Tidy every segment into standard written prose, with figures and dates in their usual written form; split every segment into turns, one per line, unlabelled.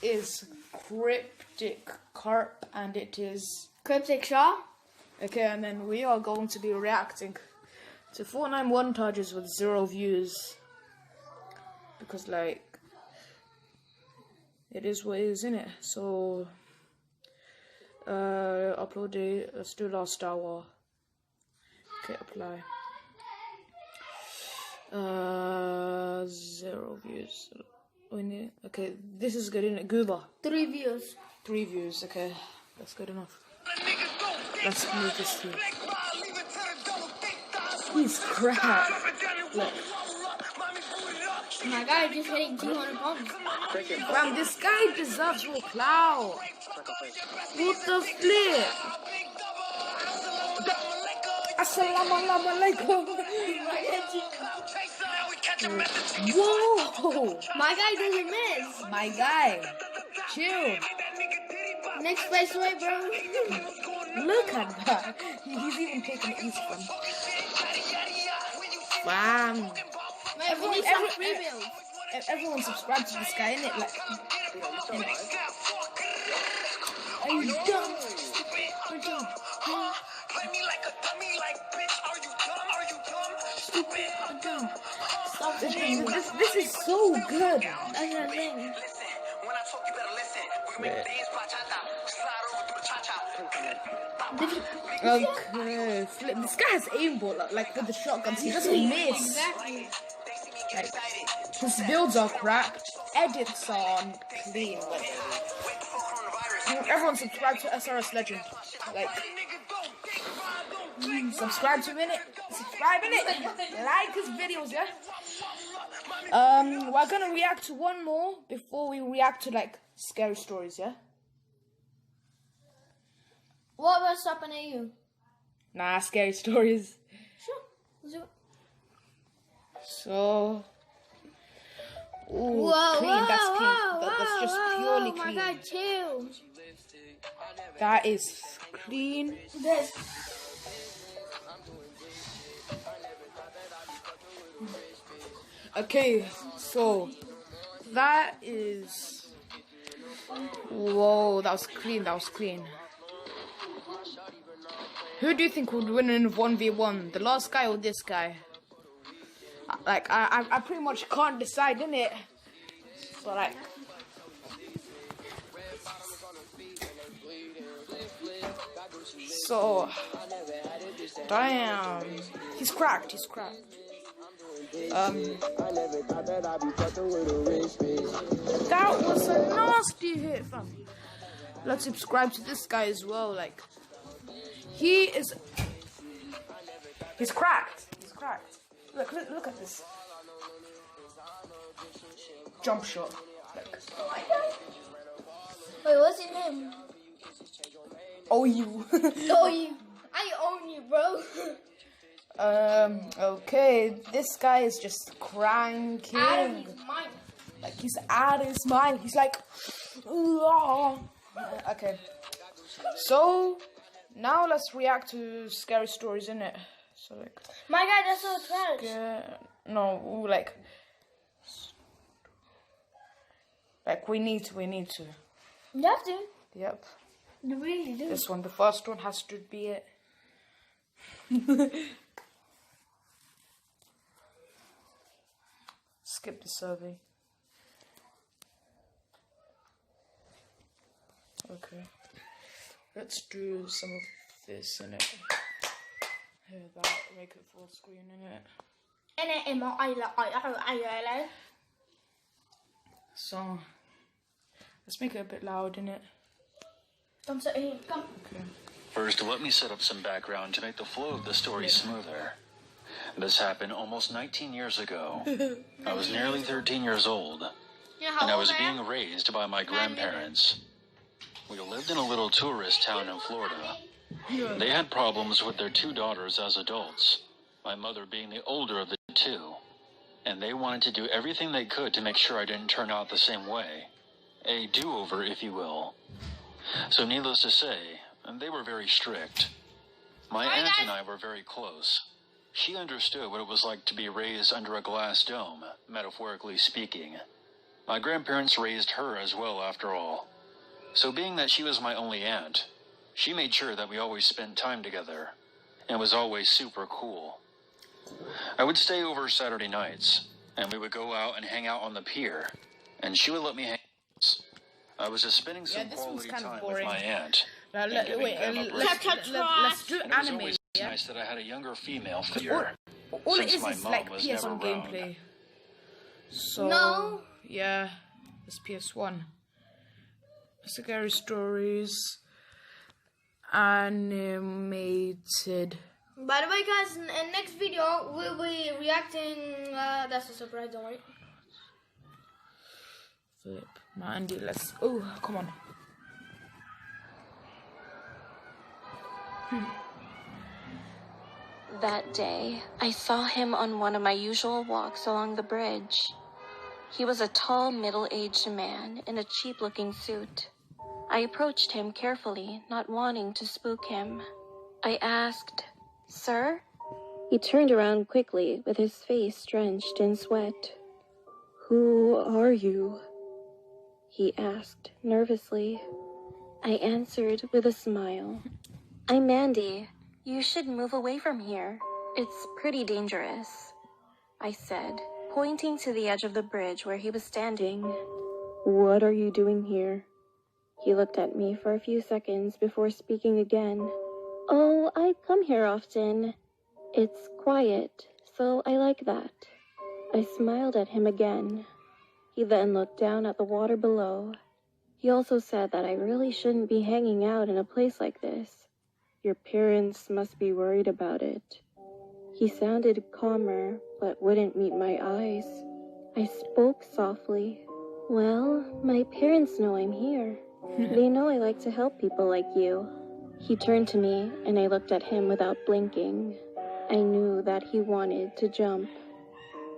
is Cryptic Carp, and it is
Cryptic Shaw.
okay. And then we are going to be reacting to Fortnite montages with 0 views because, like, it is what it is, innit? So, upload it. Let's do last hour. Okay, apply. 0 views. We need. Okay, this is good, isn't it? Goober.
3 views.
3 views. Okay, that's good enough. Let's move this to. He's crap. Look.
My guy just hitting 200 bombs.
Fam, this guy deserves more clout. What the flip? Assalamu alaikum. Whoa!
My guy doesn't miss.
My guy, chill.
Next place away, bro.
Look at that. He's even taking it easy from. Bam. Everyone subscribe to this guy, innit? Like, are you dumb? You're dumb. Play me like a dummy, like bitch. Are you dumb? Stupid. I'm dumb. Stop this is so good.
That's the thing.
When I talk, you better listen. We make these bachata. Slide over through the cha-cha.
Okay, this guy has aimbot, like with the shotguns. He doesn't miss.
Exactly.
Like, his builds are cracked. Edits are clean. Like, everyone subscribe to SRS Legend. Like, subscribe to him, innit? Subscribe, innit? Like his videos, yeah? We're gonna react to one more before we react to, like, scary stories, yeah?
What was happening to you?
Nah, scary stories.
Sure. Let's do it.
So, ooh,
Whoa,
clean.
whoa,
That's clean.
whoa,
That's just
whoa,
purely
whoa,
clean.
My God, chill.
That is clean.
This.
Okay, so that is. Whoa, that was clean. That was clean. Who do you think would win in 1v1? The last guy or this guy? Like, I pretty much can't decide, innit? So, like. So. Damn. He's cracked. He's cracked. That was a nasty hit, fam. Let's subscribe to this guy as well. Like, he's cracked. He's cracked. Look at this. Jump shot. Like,
Wait, what's your name?
oh, you.
Oh, you. I own you, bro.
Okay, this guy is just cranking.
Out of his mind.
Like, he's out of his mind. He's like, "Ugh." Okay. So, now let's react to scary stories, innit? So, like,
My God, that's so trash.
no, like, we need to.
You have to.
Yep.
You really do.
This one, the first one has to be it. Skip the survey. Okay. Let's do some of this in it. Here, that, make it full screen in it. So, let's make it a bit loud in it.
Come sit here, come.
Okay.
First, let me set up some background to make the flow of the story smoother. This happened almost 19 years ago. I was nearly 13 years old, and I was being raised by my grandparents. We lived in a little tourist town in Florida. They had problems with their 2 daughters as adults, my mother being the older of the 2, and they wanted to do everything they could to make sure I didn't turn out the same way. A do-over, if you will. So needless to say, they were very strict. My aunt and I were very close. She understood what it was like to be raised under a glass dome, metaphorically speaking. My grandparents raised her as well, after all. So being that she was my only aunt, she made sure that we always spent time together, and was always super cool. I would stay over Saturday nights, and we would go out and hang out on the pier, and she would let me hang out. I was just spending some quality time with my aunt.
Let's do
It was
anime.
always
Yeah?
nice that I had a younger female figure.
All it
since
is
my
is
mom
like
was
PS1
never around.
gameplay. So
No.
yeah, it's PS1. Scary stories, animated.
By the way, guys, in next video we'll be reacting. That's a surprise, don't worry.
Flip, Mandy. Let's. Oh, come on.
That day, I saw him on one of my usual walks along the bridge. He was a tall, middle-aged man in a cheap-looking suit. I approached him carefully, not wanting to spook him. I asked, "Sir?" He turned around quickly, with his face drenched in sweat. "Who are you?" he asked nervously. I answered with a smile. "I'm Mandy. You should move away from here. It's pretty dangerous," I said, pointing to the edge of the bridge where he was standing. "What are you doing here?" He looked at me for a few seconds before speaking again. "Oh, I come here often. It's quiet, so I like that." I smiled at him again. He then looked down at the water below. He also said that I really shouldn't be hanging out in a place like this. Your parents must be worried about it. He sounded calmer, but wouldn't meet my eyes. I spoke softly. "Well, my parents know I'm here. They know I like to help people like you." He turned to me, and I looked at him without blinking. I knew that he wanted to jump.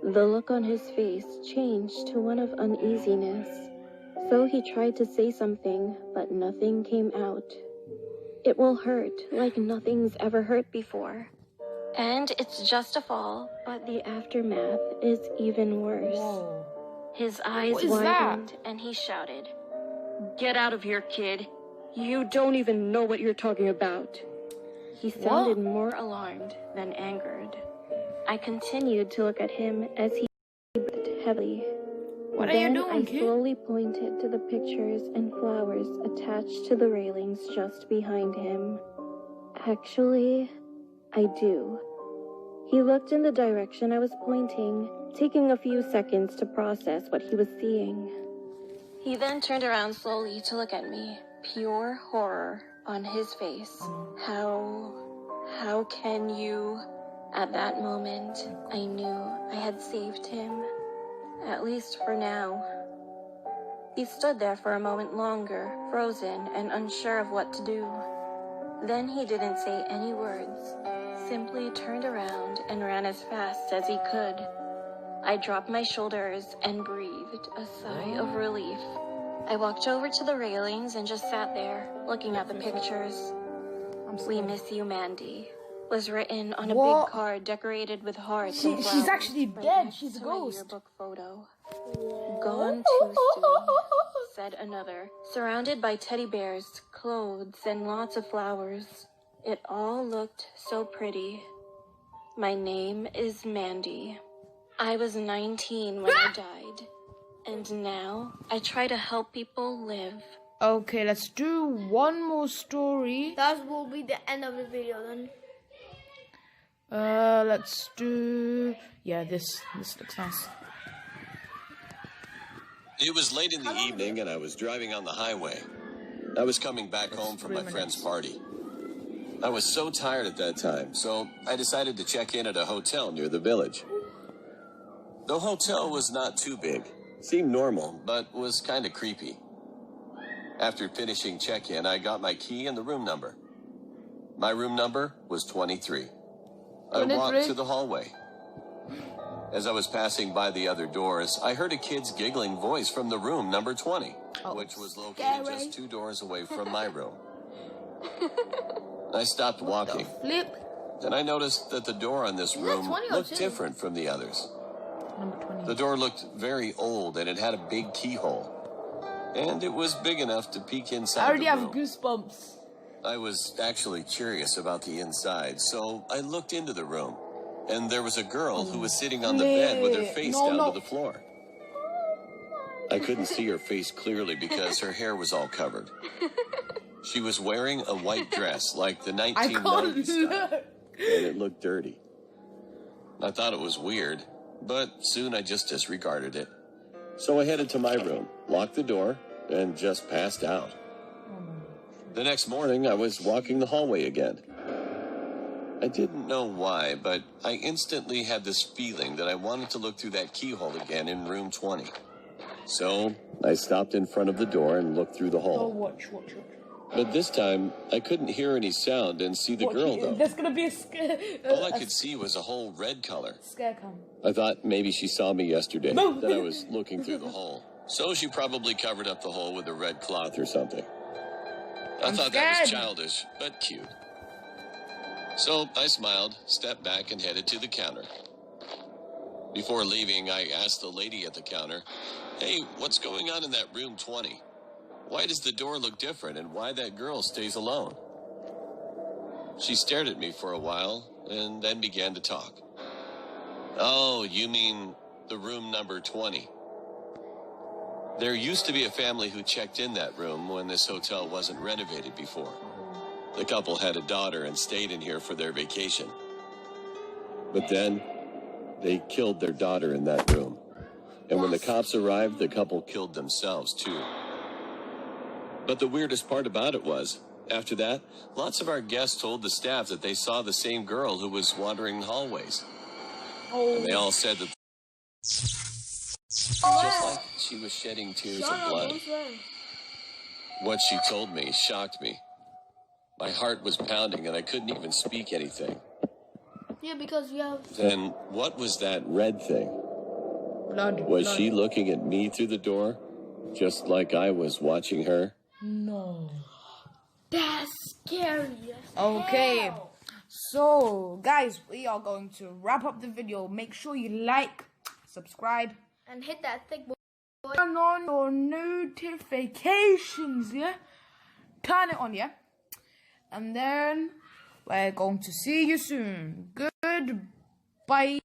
The look on his face changed to one of uneasiness. So he tried to say something, but nothing came out. "It will hurt like nothing's ever hurt before. And it's just a fall, but the aftermath is even worse."
Whoa.
His eyes
What is
widened, and he shouted, "Get out of here, kid. You don't even know what you're talking about." He sounded more alarmed than angered. I continued to look at him as he breathed heavily.
What are you
Then
doing,
I
kid?
slowly pointed to the pictures and flowers attached to the railings just behind him. "Actually, I do." He looked in the direction I was pointing, taking a few seconds to process what he was seeing. He then turned around slowly to look at me, pure horror on his face. How can you? At that moment, I knew I had saved him. At least for now. He stood there for a moment longer, frozen and unsure of what to do. Then he didn't say any words, simply turned around and ran as fast as he could. I dropped my shoulders and breathed a sigh of relief. I walked over to the railings and just sat there, looking at the pictures. "We miss you, Mandy," was written on a
What?
big card decorated with hearts and flowers.
She's actually
right
dead.
next
She's a
to my
ghost.
yearbook photo. "Gone too soon," said another, surrounded by teddy bears, clothes, and lots of flowers. It all looked so pretty. My name is Mandy. I was 19 when I died, and now I try to help people live.
Okay, let's do one more story.
That will be the end of the video then.
Let's do. Yeah, this looks nice.
It was late in the evening and I was driving on the highway. I was coming back home from my friend's party. I was so tired at that time, so I decided to check in at a hotel near the village. The hotel was not too big, seemed normal, but was kind of creepy. After finishing check-in, I got my key and the room number. My room number was 23. I walked to the hallway. As I was passing by the other doors, I heard a kid's giggling voice from the room number 20, which was located just 2 doors away from my room. I stopped walking.
Flip.
Then I noticed that the door on this room
20 or
looked
2?
different from the others.
Number 20.
The door looked very old and it had a big keyhole. And it was big enough to peek inside
I already
the
have
room.
goosebumps.
I was actually curious about the inside, so I looked into the room. And there was a girl who was sitting on the bed with her face down to the floor. I couldn't see her face clearly because her hair was all covered. She was wearing a white dress like the 1990s style, and it looked dirty. I thought it was weird, but soon I just disregarded it. So I headed to my room, locked the door, and just passed out. The next morning, I was walking the hallway again. I didn't know why, but I instantly had this feeling that I wanted to look through that keyhole again in room 20. So I stopped in front of the door and looked through the
Oh,
hole.
watch.
But this time, I couldn't hear any sound and see the girl, though.
There's gonna be a scare.
All I could see was a whole red color.
Scare cam.
I thought maybe she saw me yesterday, that I was looking through the hole. So she probably covered up the hole with a red cloth or something. I thought that was childish, but cute. So I smiled, stepped back, and headed to the counter. Before leaving, I asked the lady at the counter, "Hey, what's going on in that room 20? Why does the door look different, and why that girl stays alone?" She stared at me for a while, and then began to talk. "Oh, you mean the room number 20. There used to be a family who checked in that room when this hotel wasn't renovated before. The couple had a daughter and stayed in here for their vacation. But then, they killed their daughter in that room. And when the cops arrived, the couple killed themselves, too. But the weirdest part about it was, after that, lots of our guests told the staff that they saw the same girl who was wandering the hallways. And they all said that just like she was shedding tears of blood. What she told me shocked me. My heart was pounding and I couldn't even speak anything.
Yeah, because you have...
Then what was that red thing?
Blood.
Was she looking at me through the door, just like I was watching her?
No.
That's scary.
Okay. So, guys, we are going to wrap up the video. Make sure you like, subscribe,
and hit that thick boy.
turn on your notifications, yeah? Turn it on, yeah? And then we're going to see you soon. Goodbye.